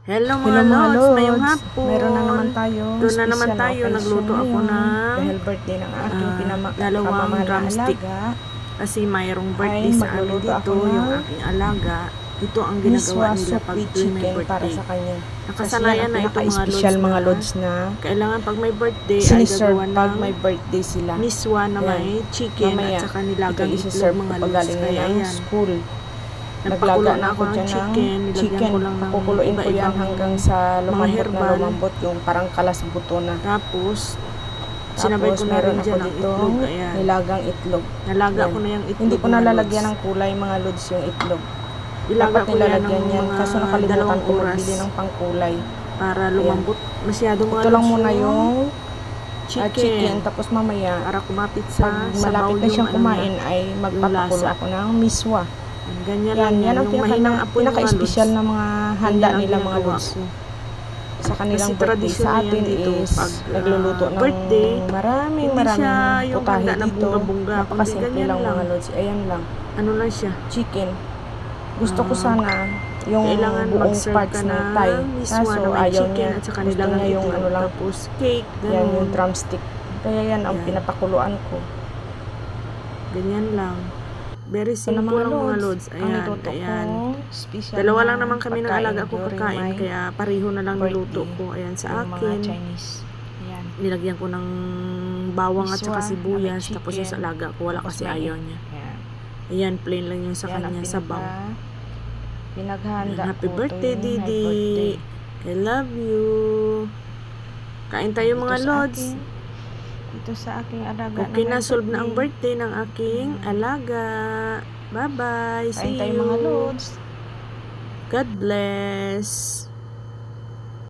Hello Hello mga mga lods, mayong lods, hapon. meron na naman tayo Doon na naman special tayo, occasion nagluto ako ngayon. ng Dahil birthday ng aking dalawang pinakamamahal na drumstick. alaga, Kasi mayroong birthday ay sa amin magluluto dito, ako yung ng aking alaga. Ito ang ginagawa miswa nila soup pag with tuwing may chicken para birthday. sa kanya. Nakasanayan na ito mga lods na kailangan pag may birthday ay siniserve gagawa pag ng may birthday sila. miswa na may chicken Mamaya, at saka nilagang ito itlog isi-serve mga ko lods. pagaling Kaya ng yan, school. nagpakulo Naglaga na ako ng dyan chicken, nilagyan ko lang ng pakukuluin ko yan iba-ibang hanggang sa mga herbal. lumambot yung parang kalasbuto na. Tapos sinabay ko na rin meron dyan ako ang dito itlog. Ayan. nilagang itlog. Nalaga Yan. ko na yung itlog. Hindi ko mga nalalagyan lods. ng kulay mga lods yung itlog. Ilaga Dapat ko yan ng nilalagyan yan. mga Kaso nakalimutan ko oras magbili ng pangkulay. para lumambot masyado mga Ito lang lods muna yung chicken. Tapos mamaya, Para kumapit sa pag sabaw malapit na siyang yung kumain, ay magpapakulo lasa. ako ng miswa. Ganyan lang Yan ang yung mahinang apoy mga pinaka-special lods. na mga handa Ganyan nila ang mga ginagawa lods. ko. Sa kanilang Kasi birthday. tradisyon Sa na atin yan dito, is pag, nagluluto ng birthday, maraming hindi siya yung putahe handa na dito. bunga-bunga, kundi Napakasimple ganyan lang mga lang. lods. Ayan lang. Ano lang siya? Chicken. Gusto ko sana yung Kailangan buong mag-serve parts ka ng na Thai. miswa Kaso na may ayaw chicken niya. at saka Gusto nilagang niya yung itlog. ano lang. Tapos cake, Yan yung ganun. drumstick. Kaya yan ang Yan. pinapakuluan ko. Ganyan lang. Very Ito na simple lang mga lods. ang Ayan, niluto ayan. ko. Special Dalawa na lang naman kami ng pagkain alaga ko during kakain, my kaya pareho na lang niluto birthday. ko. Ayan sa Yung mga akin. Chinese. Ayan. Nilagyan ko ng bawang at saka Miswa, sibuyas. chicken, Tapos yung sa alaga ko, wala tapos kasi may ayaw niya. Ayan. Ayan, plain lang yung sa Yan ang kanya, sabaw. pinaghanda Ayan, happy ko birthday, tuwing my Didi. birthday. I love you. Kain tayo mga lods. Ito sa aking alaga. Okay na, solve na ang birthday ng aking alaga. Bye-bye. See Kain tayo you. mga lods. God bless.